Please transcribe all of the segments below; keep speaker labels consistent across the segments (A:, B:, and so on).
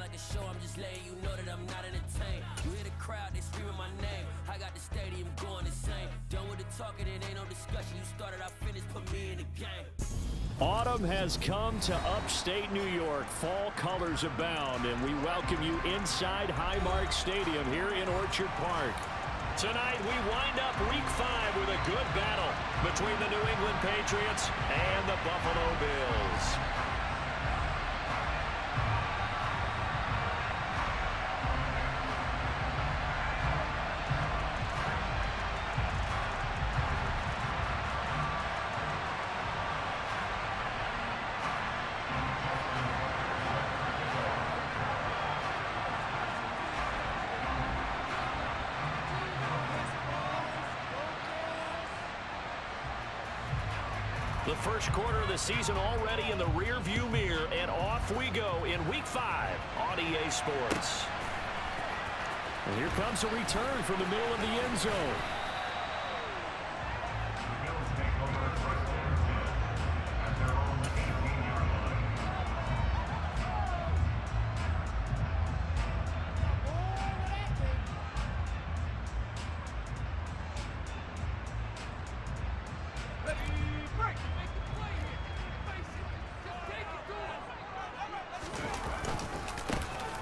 A: like a show, I'm just letting you know that I'm not entertained. You hear the crowd, they screaming my name. I got the stadium going insane. Done with the talking, it ain't no discussion. You started, I finished, put me in the game.
B: Autumn has come to upstate New York. Fall colors abound, and we welcome you inside Highmark Stadium here in Orchard Park. Tonight, we wind up Week 5 with a good battle between the New England Patriots and the Buffalo Bills. The first quarter of the season already in the rear-view mirror, and off we go in Week 5 on EA Sports. And here comes a return from the middle of the end zone.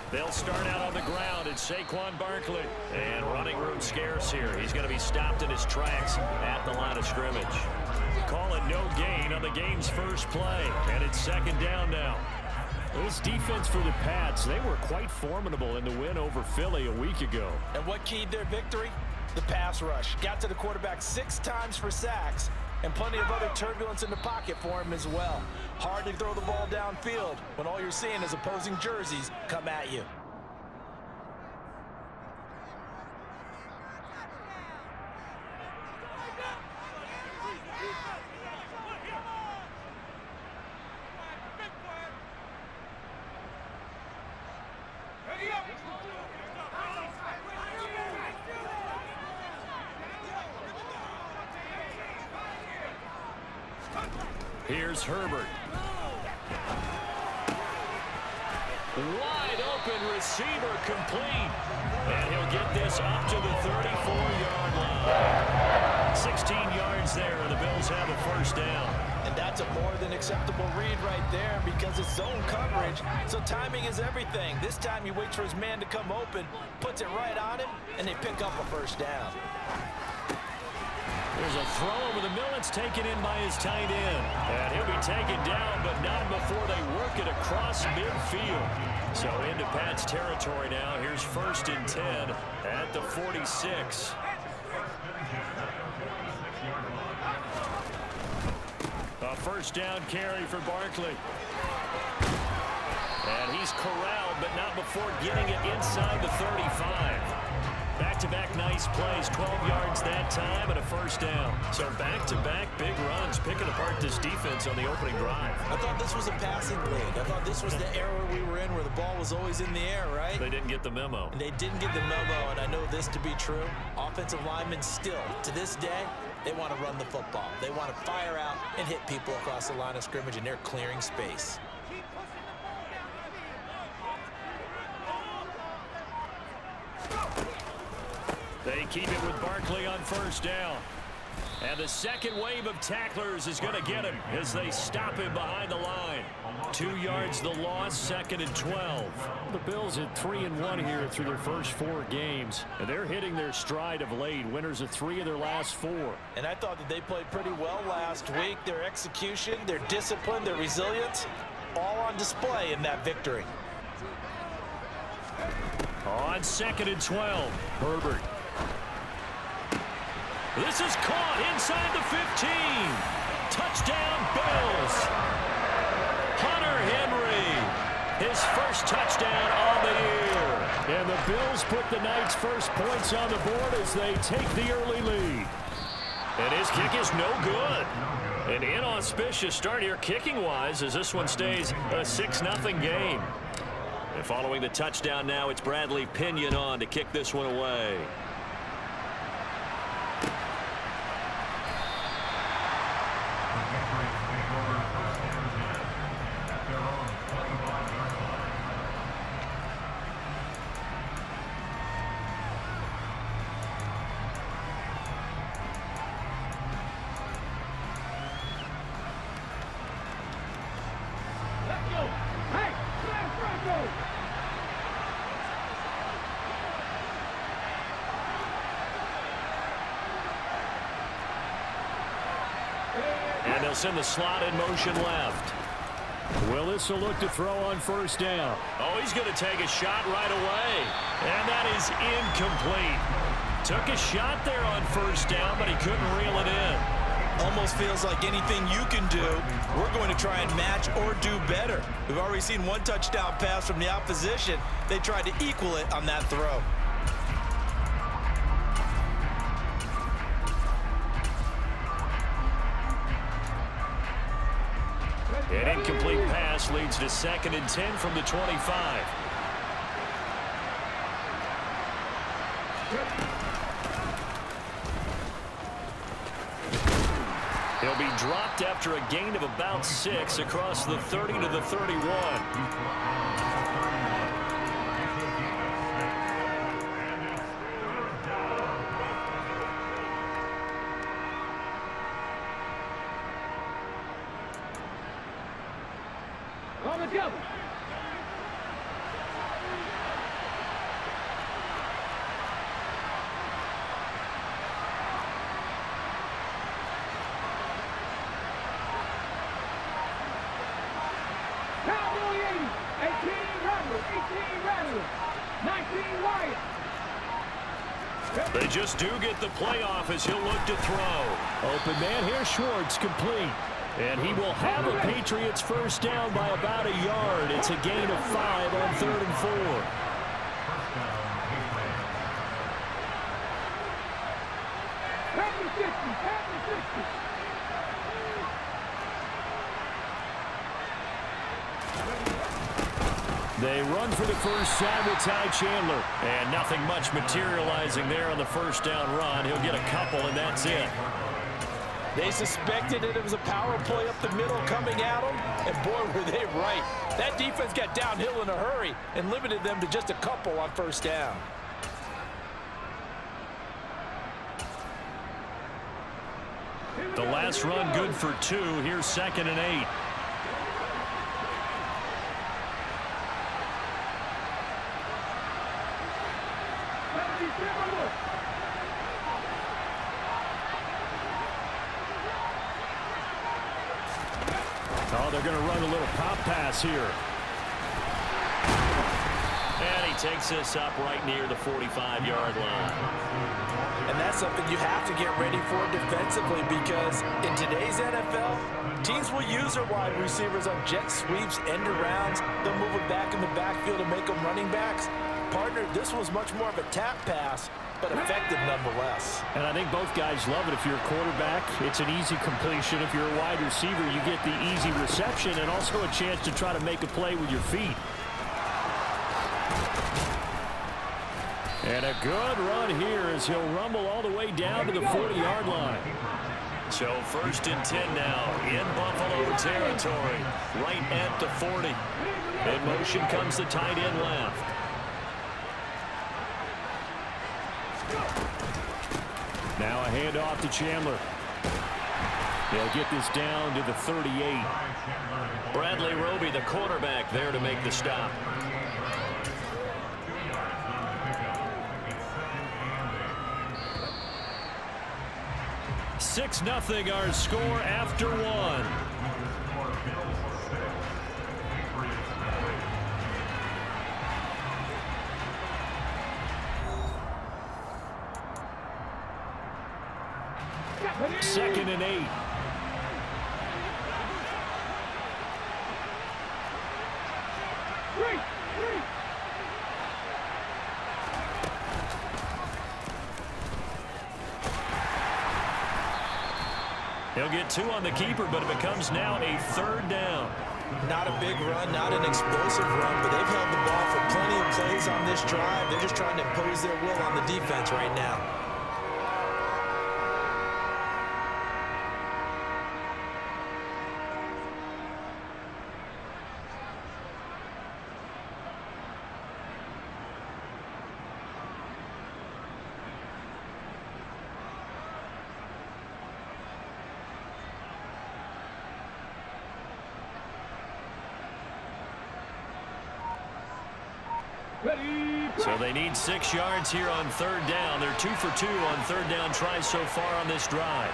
B: They'll start out on the ground. It's Saquon Barkley. And running room scarce here. He's going to be stopped in his tracks at the line of scrimmage. Call it no gain on the game's first play. And it's second down now. This defense for the Pats, they were quite formidable in the win over Philly a week ago.
C: And what keyed their victory? The pass rush. Got to the quarterback 6 times for sacks. And plenty of other turbulence in the pocket for him as well. Hard to throw the ball downfield when all you're seeing is opposing jerseys come at you.
B: Here's Herbert. Wide open receiver complete. And he'll get this up to the 34-yard line. 16 yards there, and the Bills have a first down.
C: And that's a more than acceptable read right there because it's zone coverage, so timing is everything. This time he waits for his man to come open, puts it right on him, and they pick up a first down.
B: There's a throw over the middle. It's taken in by his tight end. And he'll be taken down, but not before they work it across midfield. So into Pat's territory now. Here's 1st and 10 at the 46. A first down carry for Barkley. And he's corralled, but not before getting it inside the 35. Back-to-back nice plays, 12 yards that time, and a first down. So back-to-back big runs, picking apart this defense on the opening drive.
C: I thought this was a passing league. I thought this was the era we were in where the ball was always in the air, right?
B: They didn't get the memo.
C: And they didn't get the memo, and I know this to be true. Offensive linemen still, to this day, they want to run the football. They want to fire out and hit people across the line of scrimmage, and they're clearing space.
B: They keep it with Barkley on first down. And the second wave of tacklers is going to get him as they stop him behind the line. 2 yards the loss, 2nd and 12. The Bills at 3-1 here through their first 4 games. And they're hitting their stride of late. Winners of 3 of their last 4.
C: And I thought that they played pretty well last week. Their execution, their discipline, their resilience, all on display in that victory.
B: On 2nd and 12, Herbert. This is caught inside the 15. Touchdown, Bills. Hunter Henry, his first touchdown on the year. And the Bills put the night's first points on the board as they take the early lead. And his kick is no good. An inauspicious start here kicking-wise as this one stays a 6-0 game. And following the touchdown now, it's Bradley Pinion on to kick this one away. they'll send the slot in motion left.
D: Well, this will look to throw on first down.
B: Oh, he's going to take a shot right away. And that is incomplete. Took a shot there on first down, but he couldn't reel it in.
C: Almost feels like anything you can do, we're going to try and match or do better. We've already seen one touchdown pass from the opposition. They tried to equal it on that throw.
B: An incomplete pass leads to 2nd and 10 from the 25. He'll be dropped after a gain of about 6 across the 30 to the 31.
E: On the double. Cowboy 80, 18 Randall, 18 Randall, 19 Wyatt.
B: They just do get the playoff as he'll look to throw.
D: Open man here, Schwartz, complete. And he will have a Patriots first down by about a yard. It's a gain of 5 on 3rd and 4. They run for the first time with Ty Chandler.
B: And nothing much materializing there on the first down run. He'll get a couple, and that's it.
C: They suspected that it was a power play up the middle coming at them, and boy, were they right. That defense got downhill in a hurry and limited them to just a couple on first down.
B: The last run good for 2. Here's 2nd and 8.
D: Oh, they're going to run a little pop pass here.
B: And he takes this up right near the 45-yard line.
C: And that's something you have to get ready for defensively, because in today's NFL, teams will use their wide receivers on jet sweeps, end arounds. They'll move it back in the backfield and make them running backs. Partner, this was much more of a tap pass, but effective nonetheless.
D: And I think both guys love it. If you're a quarterback, it's an easy completion. If you're a wide receiver, you get the easy reception and also a chance to try to make a play with your feet. And a good run here as he'll rumble all the way down to the 40-yard line.
B: So 1st and 10 now in Buffalo territory, right at the 40. In motion comes the tight end left.
D: Now a handoff to Chandler. They'll get this down to the 38.
B: Bradley Roby, the quarterback, there to make the stop.
D: Six nothing our score after 1. Second and 8.
B: He'll get 2 on the keeper, but it becomes now a 3rd down.
C: Not a big run, not an explosive run, but they've held the ball for plenty of plays on this drive. They're just trying to impose their will on the defense right now.
B: So they need 6 yards here on 3rd down. They're 2 for 2 on 3rd down tries so far on this drive.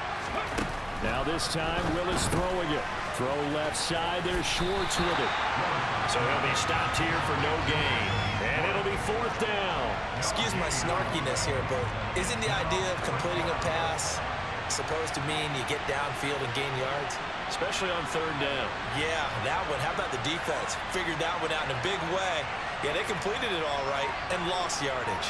D: Now this time, Willis throwing it. Throw left side. There's Schwartz with it. So he'll be stopped here for no gain. And it'll be 4th down.
C: Excuse my snarkiness here, but isn't the idea of completing a pass supposed to mean you get downfield and gain yards?
D: Especially on 3rd down.
C: Yeah, that one. How about the defense? Figured that one out in a big way. Yeah, they completed it all right and lost yardage.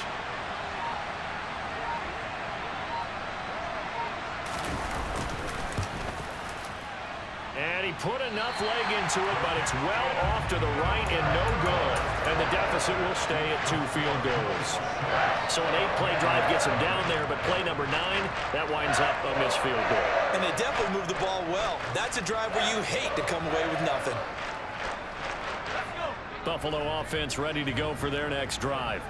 B: And he put enough leg into it, but it's well off to the right and no good. And the deficit will stay at 2 field goals. So an 8-play drive gets him down there, but play number 9, that winds up a missed field goal.
C: And they definitely moved the ball well. That's a drive where you hate to come away with nothing.
D: Buffalo offense ready to go for their next drive.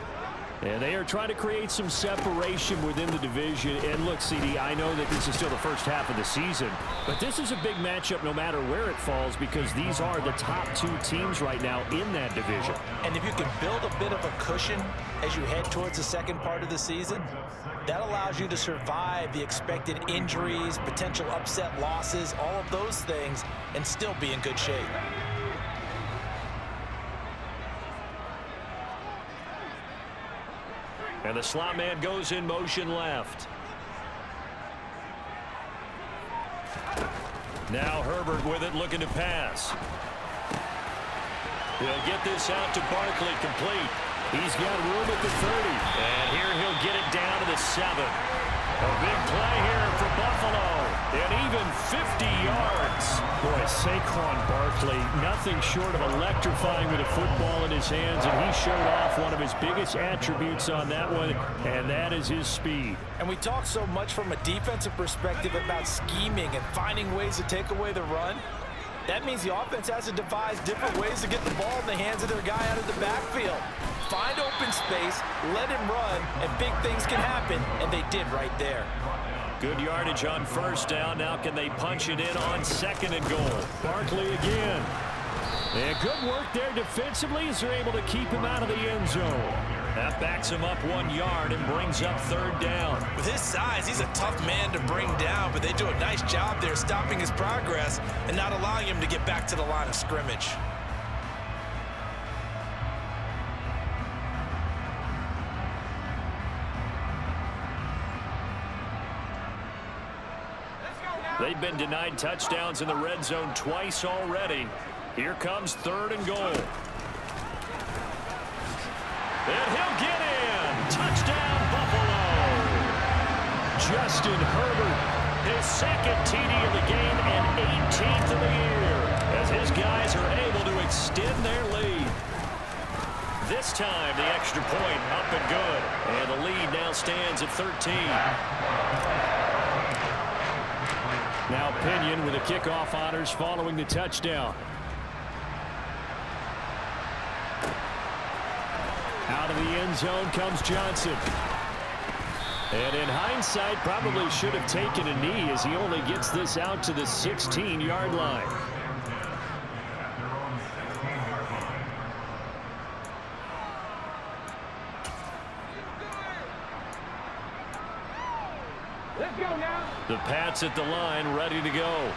D: And they are trying to create some separation within the division. And look, CD, I know that this is still the first half of the season, but this is a big matchup no matter where it falls because these are the top 2 teams right now in that division.
C: And if you can build a bit of a cushion as you head towards the second part of the season, that allows you to survive the expected injuries, potential upset losses, all of those things, and still be in good shape.
B: And the slot man goes in motion left. Now Herbert with it, looking to pass. He'll get this out to Barkley, complete.
D: He's got room at the 30.
B: And here he'll get it down to the 7. A big play here for Buffalo. And even 50 yards.
D: Boy, Saquon Barkley, nothing short of electrifying with a football in his hands, and he showed off one of his biggest attributes on that one, and that is his speed.
C: And we talk so much from a defensive perspective about scheming and finding ways to take away the run. That means the offense has to devise different ways to get the ball in the hands of their guy out of the backfield. Find open space, let him run, and big things can happen, and they did right there.
B: Good yardage on 1st down. Now can they punch it in on 2nd and goal?
D: Barkley again. And good work there defensively as they're able to keep him out of the end zone.
B: That backs him up 1 yard and brings up 3rd down.
C: With his size, he's a tough man to bring down, but they do a nice job there stopping his progress and not allowing him to get back to the line of scrimmage.
B: They've been denied touchdowns in the red zone twice already. Here comes 3rd and goal. And he'll get in. Touchdown, Buffalo.
D: Justin Herbert,
B: his 2nd TD of the game and 18th of the year, as his guys are able to extend their lead. This time, the extra point up and good. And the lead now stands at 13.
D: Now Pinion with the kickoff honors following the touchdown. Out of the end zone comes Johnson. And in hindsight, probably should have taken a knee as he only gets this out to the 16-yard line.
E: Let's go now.
B: The Pats at the line, ready to go.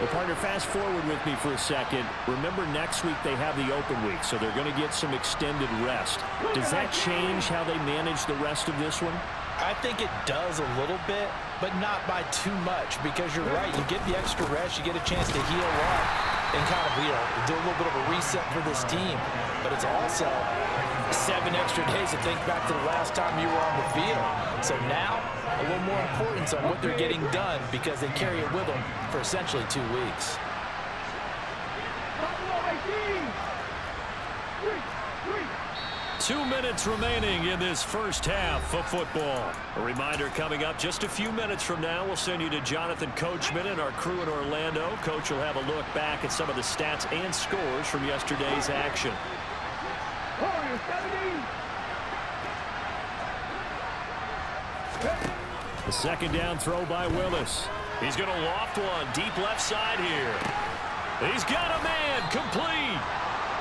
D: Well, partner, fast forward with me for a second. Remember, next week they have the open week, so they're going to get some extended rest. Does that change how they manage the rest of this one?
C: I think it does a little bit, but not by too much, because you're right. You get the extra rest, you get a chance to heal up and kind of, do a little bit of a reset for this team. But it's also 7 extra days to think back to the last time you were on the field. So now, a little more importance on what they're getting done because they carry it with them for essentially 2 weeks.
B: 2 minutes remaining in this first half of football. A reminder coming up just a few minutes from now. We'll send you to Jonathan Coachman and our crew in Orlando. Coach will have a look back at some of the stats and scores from yesterday's action.
D: The 2nd down throw by Willis.
B: He's going to loft one deep left side here. He's got a man, complete.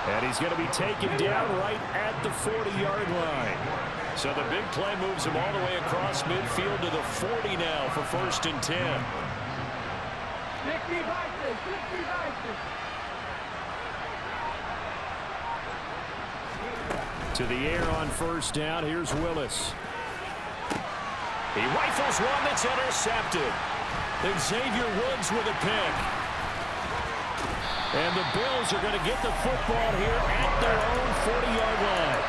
D: And he's going to be taken down right at the 40-yard line.
B: So the big play moves him all the way across midfield to the 40 now for 1st and 10. To the air on first down. Here's Willis. He rifles one that's intercepted. Xavier Woods with a pick. And the Bills are going to get the football here at their own 40-yard line.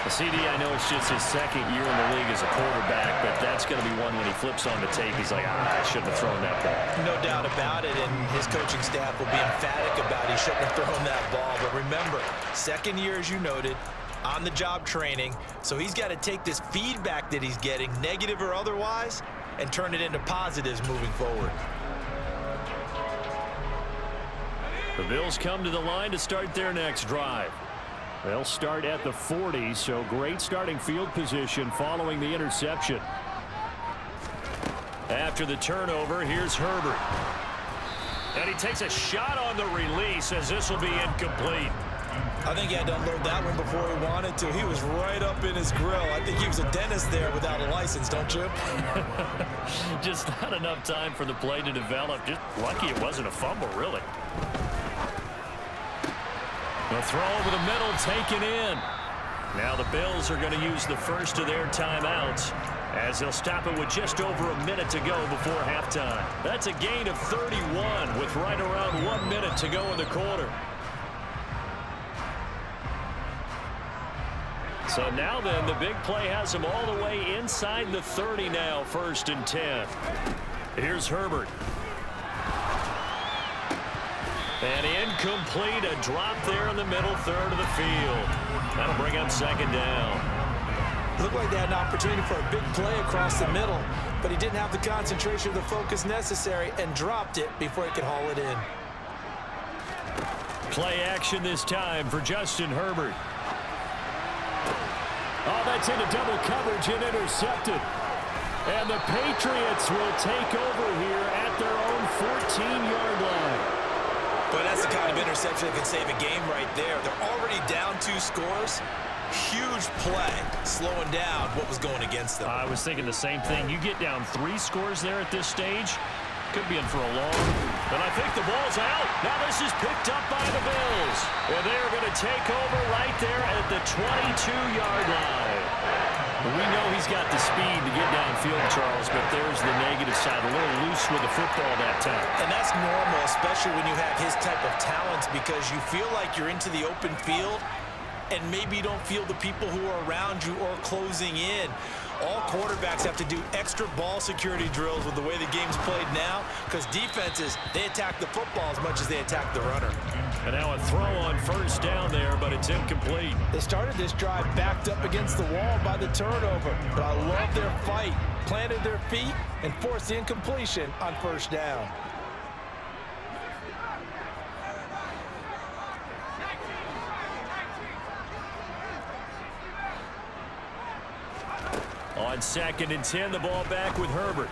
D: CD, I know it's just his second year in the league as a quarterback, but that's going to be one when he flips on the tape. He's like, I shouldn't have thrown that ball.
C: No doubt about it, and his coaching staff will be emphatic about he shouldn't have thrown that ball. But remember, second year, as you noted, on-the-job training, so he's got to take this feedback that he's getting, negative or otherwise, and turn it into positives moving forward.
B: The Bills come to the line to start their next drive. They'll start at the 40, so great starting field position following the interception. After the turnover, here's Herbert. And he takes a shot on the release as this will be incomplete.
C: I think he had to unload that one before he wanted to. He was right up in his grill. I think he was a dentist there without a license, don't you?
B: Just not enough time for the play to develop. Just lucky it wasn't a fumble, really. The throw over the middle taken in. Now the Bills are going to use the first of their timeouts as they'll stop it with just over a minute to go before halftime. That's a gain of 31 with right around 1 minute to go in the quarter. So now then, the big play has them all the way inside the 30 now, 1st and 10. Here's Herbert. And incomplete, a drop there in the middle third of the field. That'll bring up 2nd down.
C: Looked like they had an opportunity for a big play across the middle, but he didn't have the concentration or the focus necessary and dropped it before he could haul it in.
B: Play action this time for Justin Herbert. Oh, that's into double coverage and intercepted. And the Patriots will take over here at their own 14-yard line.
C: But that's the kind of interception that can save a game right there. They're already down 2 scores. Huge play, slowing down what was going against them.
B: I was thinking the same thing. You get down 3 scores there at this stage, could be in for a long. But I think the ball's out. Now this is picked up by the Bills. And they're going to take over right there at the 22-yard line. We know he's got the speed to get downfield, Charles, but there's the negative side. A little loose with the football that time.
C: And that's normal, especially when you have his type of talents, because you feel like you're into the open field and maybe you don't feel the people who are around you or closing in. All quarterbacks have to do extra ball security drills with the way the game's played now, because defenses, they attack the football as much as they attack the runner.
B: And now a throw on 1st down there, but it's incomplete.
C: They started this drive backed up against the wall by the turnover, but I love their fight. Planted their feet and forced the incompletion on 1st down.
B: On 2nd and 10, the ball back with Herbert.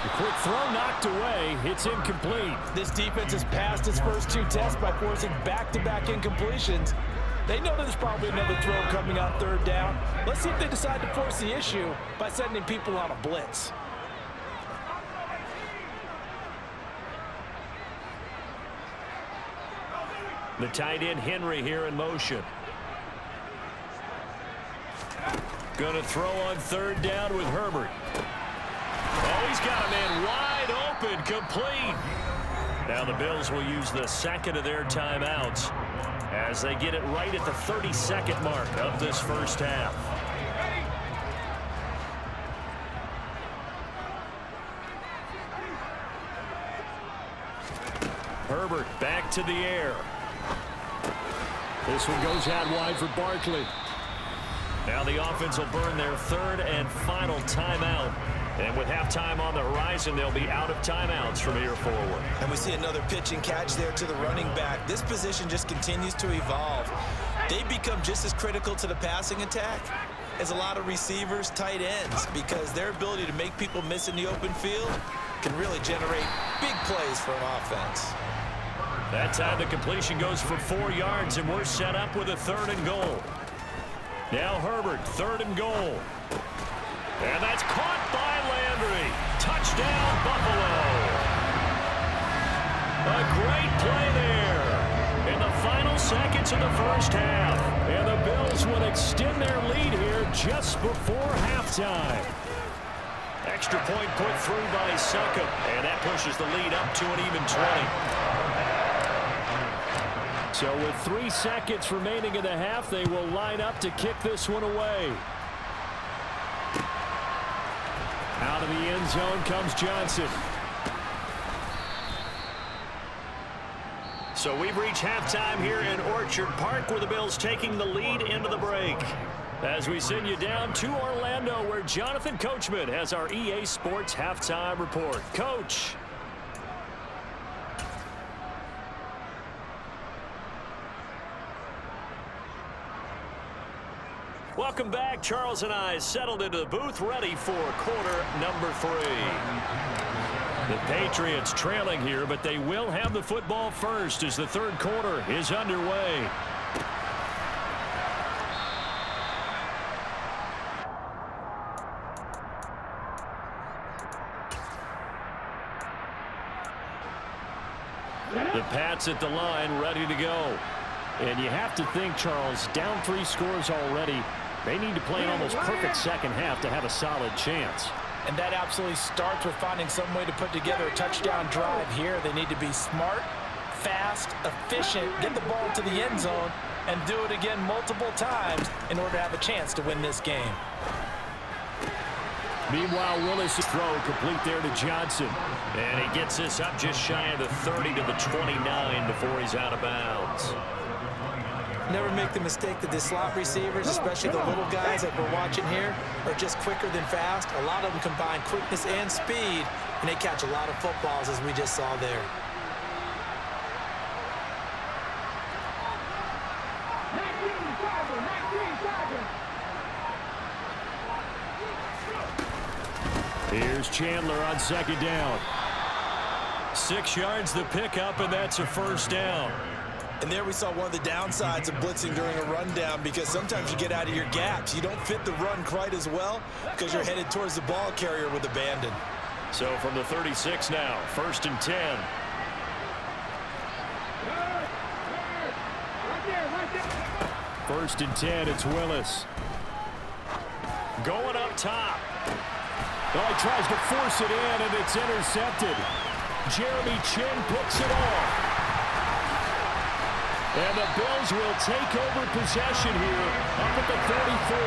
B: The quick throw knocked away. It's incomplete.
C: This defense has passed its first 2 tests by forcing back-to-back incompletions. They know there's probably another throw coming on 3rd down. Let's see if they decide to force the issue by sending people on a blitz.
B: The tight end Henry here in motion. Going to throw on 3rd down with Herbert. Oh, he's got a man wide open, complete. Now the Bills will use the 2nd of their timeouts as they get it right at the 32nd mark of this 1st half. Herbert back to the air. This one goes out wide for Barkley. Now the offense will burn their 3rd and final timeout. And with halftime on the horizon, they'll be out of timeouts from here forward.
C: And we see another pitch and catch there to the running back. This position just continues to evolve. They become just as critical to the passing attack as a lot of receivers, tight ends, because their ability to make people miss in the open field can really generate big plays for an offense.
B: That time the completion goes for 4 yards, and we're set up with a 3rd and goal. Now Herbert, 3rd and goal. And that's caught by Landry. Touchdown, Buffalo. A great play there in the final seconds of the first half. And the Bills would extend their lead here just before halftime. Extra point put through by Succop, and that pushes the lead up to an even 20. So with 3 seconds remaining in the half, they will line up to kick this one away. Out of the end zone comes Johnson. So we've reached halftime here in Orchard Park, where the Bills taking the lead into the break. As we send you down to Orlando, where Jonathan Coachman has our EA Sports halftime report. Coach. Welcome back. Charles and I settled into the booth, ready for quarter number 3. The Patriots trailing here, but they will have the football first as the third quarter is underway. The Pats at the line, ready to go. And you have to think, Charles, down 3 scores already. They need to play an almost perfect second half to have a solid chance.
C: And that absolutely starts with finding some way to put together a touchdown drive here. They need to be smart, fast, efficient, get the ball to the end zone, and do it again multiple times in order to have a chance to win this game.
B: Meanwhile, Willis' throw complete there to Johnson. And he gets this up just shy of the 30 to the 29 before he's out of bounds.
C: Never make the mistake that the slot receivers, especially the little guys that we're watching here, are just quicker than fast. A lot of them combine quickness and speed, and they catch a lot of footballs, as we just saw there.
B: Here's Chandler on second down. 6 yards the pickup, and that's a first down.
C: And there we saw one of the downsides of blitzing during a rundown, because sometimes you get out of your gaps. You don't fit the run quite as well because you're headed towards the ball carrier with abandon.
B: So from the 36 now, 1st and 10. First and 10, it's Willis. Going up top. Well, he tries to force it in, and it's intercepted. Jeremy Chin picks it off. And the Bills will take over possession here up at the 34.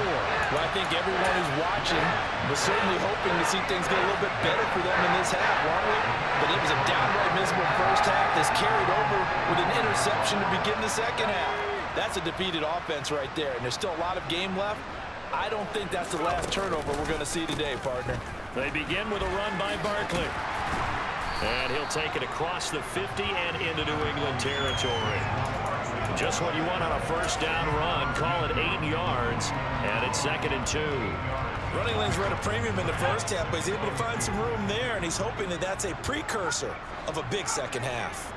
C: Well, I think everyone who's watching was certainly hoping to see things get a little bit better for them in this half, weren't we? But it was a downright miserable first half that's carried over with an interception to begin the second half. That's a defeated offense right there, and there's still a lot of game left. I don't think that's the last turnover we're going to see today, partner.
B: They begin with a run by Barkley. And he'll take it across the 50 and into New England territory. Just what you want on a first down run. Call it 8 yards, and it's 2nd and 2.
C: Running lanes were at a premium in the first half, but he's able to find some room there, and he's hoping that that's a precursor of a big second half.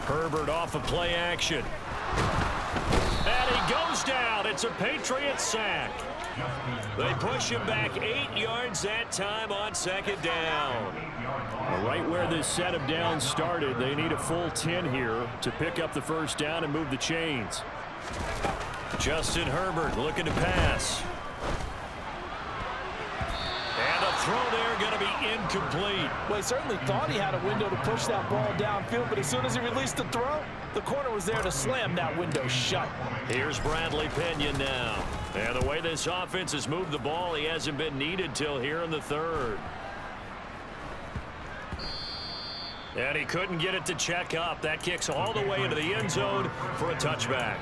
B: Herbert off of play action. And he goes down. It's a Patriots sack. They push him back 8 yards that time on 2nd down. Right where this set of downs started, they need a full 10 here to pick up the first down and move the chains. Justin Herbert looking to pass. And a throw there going to be incomplete.
C: Well, he certainly thought he had a window to push that ball downfield, but as soon as he released the throw, the corner was there to slam that window shut.
B: Here's Bradley Pinion now. And the way this offense has moved the ball, he hasn't been needed till here in the 3rd. And he couldn't get it to check up. That kicks all the way into the end zone for a touchback.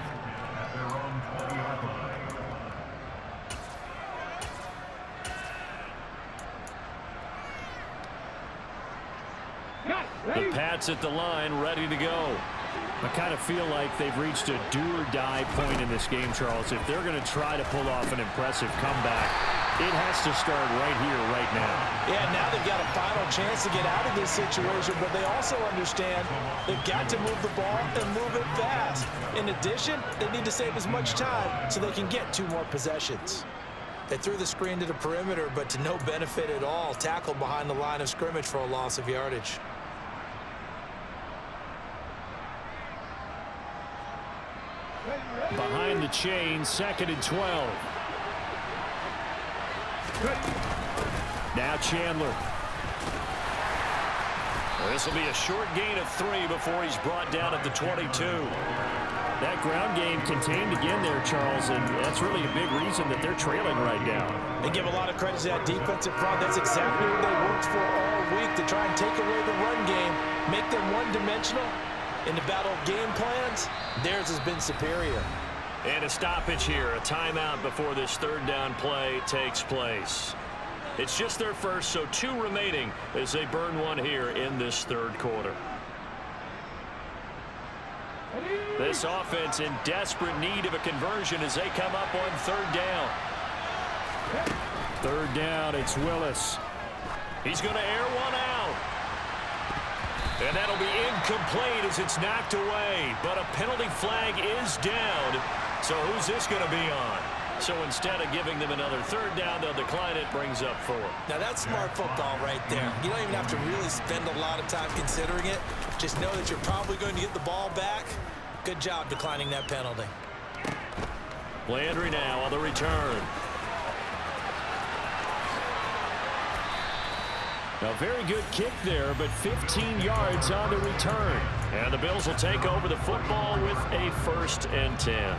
B: The Pats at the line, ready to go. I kind of feel like they've reached a do-or-die point in this game, Charles. If they're going to try to pull off an impressive comeback, it has to start right here, right now.
C: Yeah, now they've got a final chance to get out of this situation, but they also understand they've got to move the ball and move it fast. In addition, they need to save as much time so they can get 2 more possessions. They threw the screen to the perimeter, but to no benefit at all. Tackled behind the line of scrimmage for a loss of yardage.
D: behind the chain, 2nd and 12. Now Chandler. This will be a short gain of 3 before he's brought down at the 22. That ground game contained again there, Charles, and that's really a big reason that they're trailing right now.
C: They give a lot of credit to that defensive front. That's exactly what they worked for all week, to try and take away the run game, make them one-dimensional. In the battle of game plans, theirs has been superior.
D: And a stoppage here, a timeout before this 3rd down play takes place. It's just their first, so 2 remaining as they burn 1 here in this 3rd quarter. This offense in desperate need of a conversion as they come up on 3rd down. 3rd down, it's Willis. He's going to air one out. And that'll be incomplete as it's knocked away. But a penalty flag is down. So who's this going to be on? So instead of giving them another 3rd down, they'll decline it, brings up 4.
C: Now that's smart football right there. You don't even have to really spend a lot of time considering it. Just know that you're probably going to get the ball back. Good job declining that penalty.
D: Landry now on the return. A very good kick there, but 15 yards on the return. And the Bills will take over the football with a 1st and 10.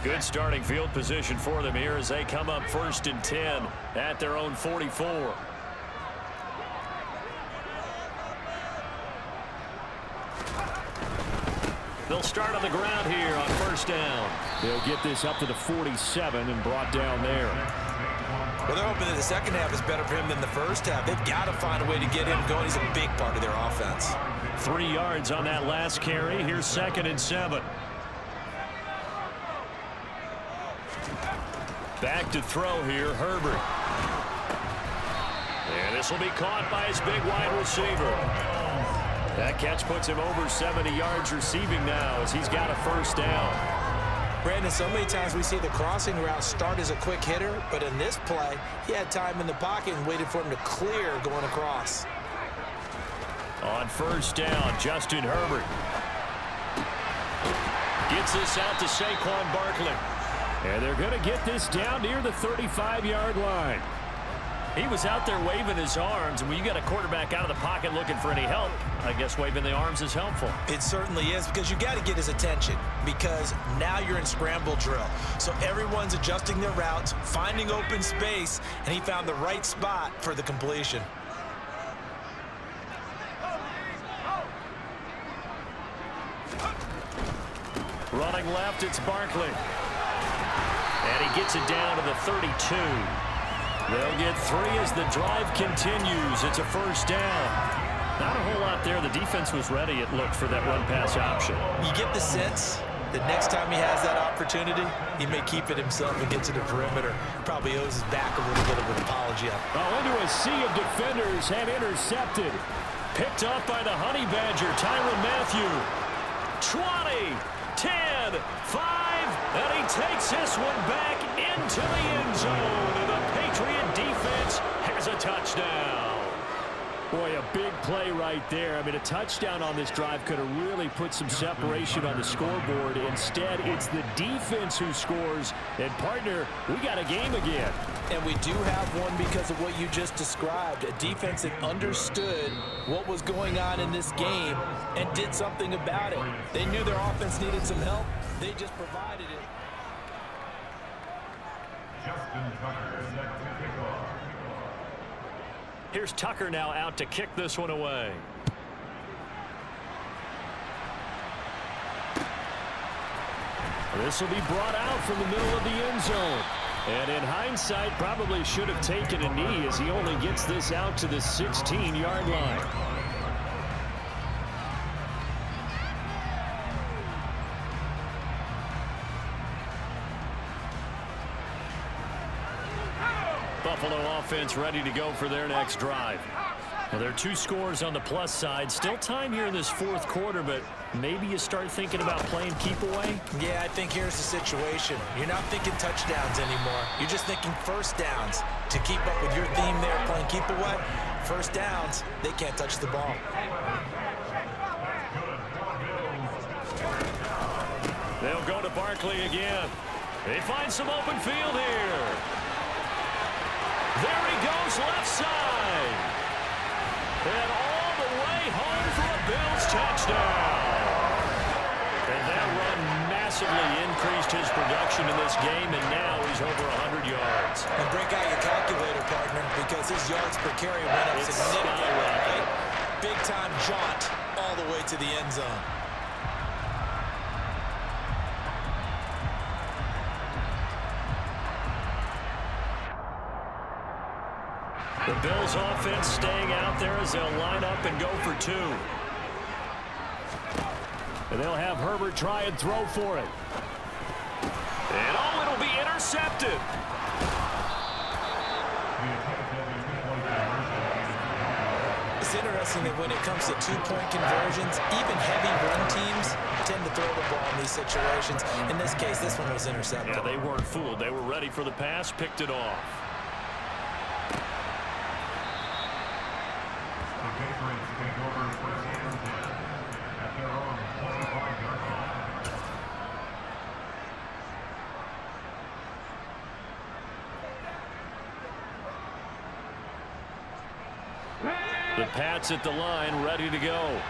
D: Good starting field position for them here as they come up 1st and 10 at their own 44. They'll start on the ground here on 1st down. They'll get this up to the 47 and brought down there.
C: Well, they're hoping that the second half is better for him than the first half. They've got to find a way to get him going. He's a big part of their offense.
D: 3 yards on that last carry. Here's 2nd and 7. Back to throw here, Herbert. And this will be caught by his big wide receiver. That catch puts him over 70 yards receiving now as he's got a 1st down.
C: Brandon, so many times we see the crossing route start as a quick hitter, but in this play, he had time in the pocket and waited for him to clear going across.
D: On 1st down, Justin Herbert gets this out to Saquon Barkley. And they're going to get this down near the 35-yard line. He was out there waving his arms, and when you got a quarterback out of the pocket looking for any help, I guess waving the arms is helpful.
C: It certainly is, because you got to get his attention, because now you're in scramble drill. So everyone's adjusting their routes, finding open space, and he found the right spot for the completion.
D: Running left, it's Barkley. And he gets it down to the 32. They'll get 3 as the drive continues. It's a 1st down. Not a whole lot there. The defense was ready, it looked, for that run-pass option.
C: You get the sense that next time he has that opportunity, he may keep it himself and get to the perimeter. Probably owes his back a little bit of an apology.
D: Into a sea of defenders and intercepted. Picked up by the Honey Badger, Tyrann Mathieu. 20, 10, 5. And he takes this one back into the end zone. And the Patriot defense has a touchdown. Boy, a big play right there. I mean, a touchdown on this drive could have really put some separation on the scoreboard. Instead, it's the defense who scores. And, partner, we got a game again.
C: And we do have one because of what you just described. A defense that understood what was going on in this game and did something about it. They knew their offense needed some help. They just provided it.
D: Here's Tucker now out to kick this one away. This will be brought out from the middle of the end zone. And in hindsight, probably should have taken a knee as he only gets this out to the 16-yard line. Buffalo offense ready to go for their next drive. Well, there are two scores on the plus side. Still time here in this fourth quarter, but maybe you start thinking about playing keep away?
C: Yeah, I think here's the situation. You're not thinking touchdowns anymore. You're just thinking first downs. To keep up with your theme there, playing keep away, first downs, they can't touch the ball.
B: They'll go to Barkley again. They find some open field here. There he goes left side. And all the way home for a Bills touchdown. And that run massively increased his production in this game, and now he's over 100 yards.
C: And break out your calculator, partner, because his yards per carry went up significantly. Right? Big-time jaunt all the way to the end zone.
B: The Bills offense staying out there as they'll line up and go for two.
D: And they'll have Herbert try and throw for it.
B: And oh, it'll be intercepted.
C: It's interesting that when it comes to two-point conversions, even heavy run teams tend to throw the ball in these situations. In this case, this one was intercepted.
B: Yeah, they weren't fooled. They were ready for the pass, picked it off.
D: The Pats at the line, ready to go.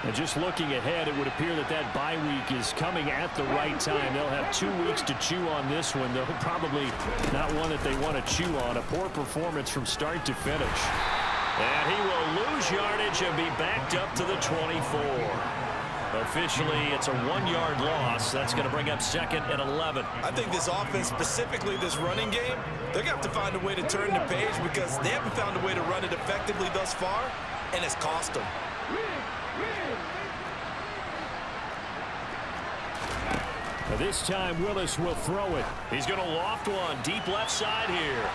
D: And just looking ahead, it would appear that that bye week is coming at the right time. They'll have 2 weeks to chew on this one. They'll probably not one that they want to chew on. A poor performance from start to finish.
B: And he will lose yardage and be backed up to the 24. Officially, it's a 1-yard loss. That's going to bring up 2nd and 11.
C: I think this offense, specifically this running game, they're going to have to find a way to turn the page because they haven't found a way to run it effectively thus far, and it's cost them.
D: Now this time, Willis will throw it.
B: He's going to loft one deep left side here.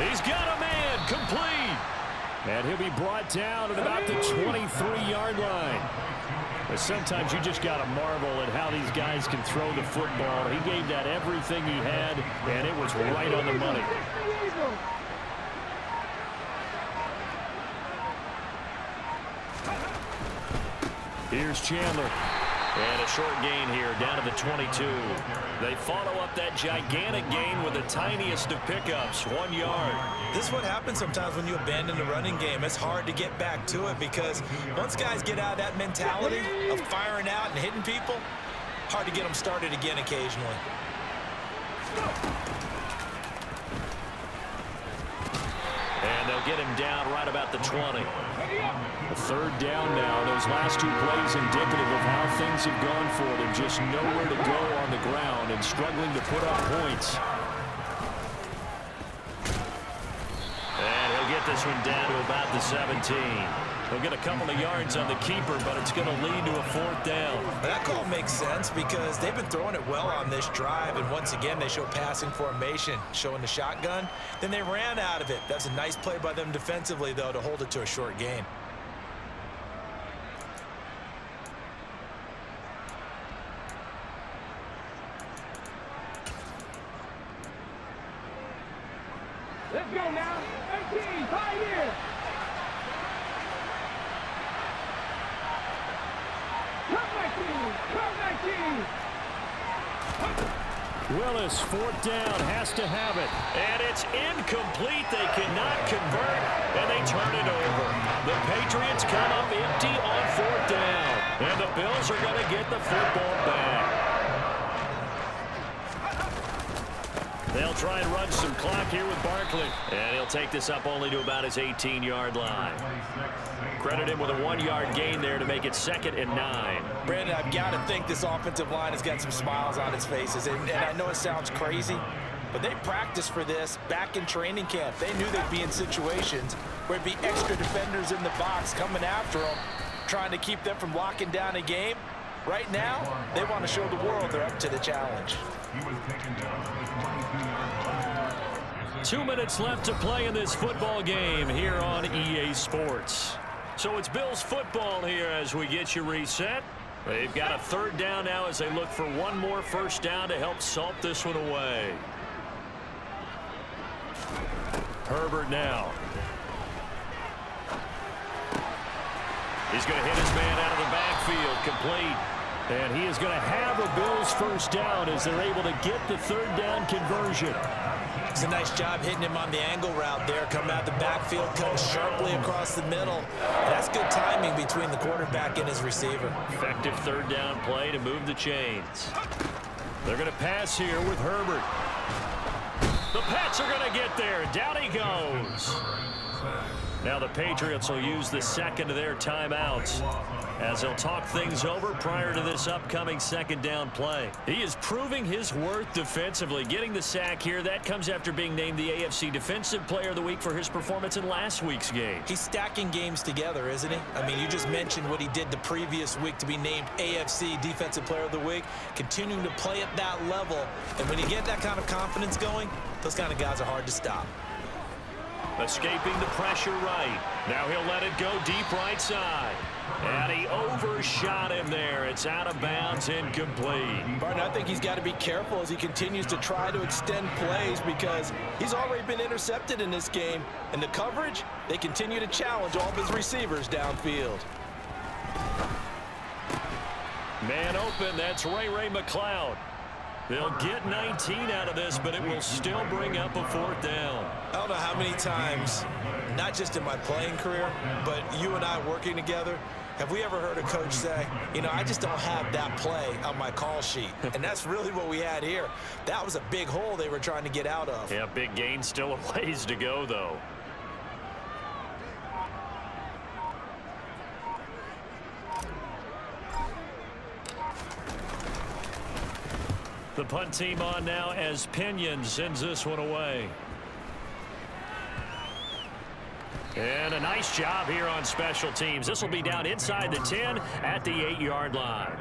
B: He's got a man complete.
D: And he'll be brought down at about the 23-yard line. But sometimes you just got to marvel at how these guys can throw the football. He gave that everything he had, and it was right on the money. Here's Chandler.
B: And a short gain here, down to the 22. They follow up that gigantic gain with the tiniest of pickups, 1 yard.
C: This is what happens sometimes when you abandon the running game. It's hard to get back to it because once guys get out of that mentality of firing out and hitting people, hard to get them started again occasionally.
B: And they'll get him down right about the 20.
D: A third down now. Those last 2 plays indicative of how things have gone for them. Just nowhere to go on the ground and struggling to put up points.
B: And he'll get this one down to about the 17. He'll get a couple of yards on the keeper, but it's going to lead to a 4th down.
C: That call makes sense because they've been throwing it well on this drive, and once again they show passing formation, showing the shotgun. Then they ran out of it. That's a nice play by them defensively, though, to hold it to a short gain.
E: Let's go now. 18, 5 years.
D: Willis, 4th down, has to have it.
B: And it's incomplete. They cannot convert, and they turn it over. The Patriots come up empty on 4th down, and the Bills are going to get the football back. They'll try and run some clock here with Barkley. And he'll take this up only to about his 18-yard line. Credit him with a 1-yard gain there to make it 2nd and 9.
C: Brandon, I've got to think this offensive line has got some smiles on its faces. And I know it sounds crazy, but they practiced for this back in training camp. They knew they'd be in situations where it'd be extra defenders in the box coming after them, trying to keep them from locking down a game. Right now, they want to show the world they're up to the challenge.
B: 2 minutes left to play in this football game here on EA Sports. So it's Bills football here as we get you reset. They've got a third down now as they look for one more first down to help salt this one away. Herbert now. He's going to hit his man out of the backfield, complete. And he is going to have a Bills first down as they're able to get the third down conversion.
C: It's a nice job hitting him on the angle route there, coming out the backfield, cutting sharply across the middle. And that's good timing between the quarterback and his receiver.
B: Effective third down play to move the chains. They're going to pass here with Herbert. The Pats are going to get there. Down he goes. Now the Patriots will use the second of their timeouts as they'll talk things over prior to this upcoming second down play. He is proving his worth defensively, getting the sack here. That comes after being named the AFC Defensive Player of the Week for his performance in last week's game.
C: He's stacking games together, isn't he? I mean, you just mentioned what he did the previous week to be named AFC Defensive Player of the Week, continuing to play at that level. And when you get that kind of confidence going, those kind of guys are hard to stop.
B: Escaping the pressure right. Now he'll let it go deep right side. And he overshot him there. It's out of bounds, incomplete.
C: Barton, I think he's got to be careful as he continues to try to extend plays because he's already been intercepted in this game. And the coverage, they continue to challenge all of his receivers downfield.
B: Man open, that's Ray McLeod. They'll get 19 out of this, but it will still bring up a fourth down.
C: I don't know how many times, not just in my playing career, but you and I working together, have we ever heard a coach say, you know, I just don't have that play on my call sheet. And that's really what we had here. That was a big hole they were trying to get out of.
B: Yeah, big gain, still a ways to go, though. The punt team on now as Pinion sends this one away. And a nice job here on special teams. This will be down inside the 10 at the 8-yard line.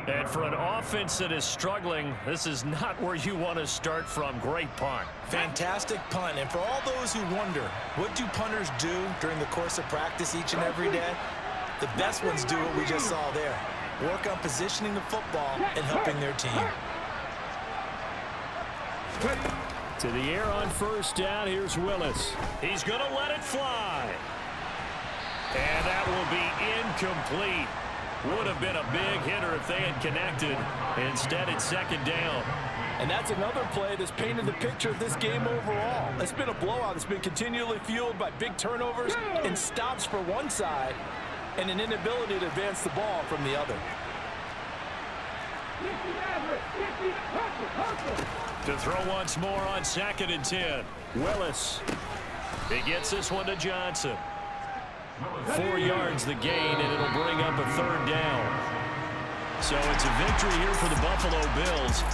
B: And for an offense that is struggling, this is not where you want to start from. Great punt.
C: Fantastic punt. And for all those who wonder, what do punters do during the course of practice each and every day? The best ones do what we just saw there. Work on positioning the football and helping their team.
B: To the air on first down. Here's Willis. He's going to let it fly. And that will be incomplete. Would have been a big hitter if they had connected. Instead, it's second down.
C: And that's another play that's painted the picture of this game overall. It's been a blowout. It's been continually fueled by big turnovers and stops for one side and an inability to advance the ball from the other.
B: To throw once more on 2nd and 10. Willis. He gets this one to Johnson. 4 yards the gain, and it'll bring up a third down. So it's a victory here for the Buffalo Bills.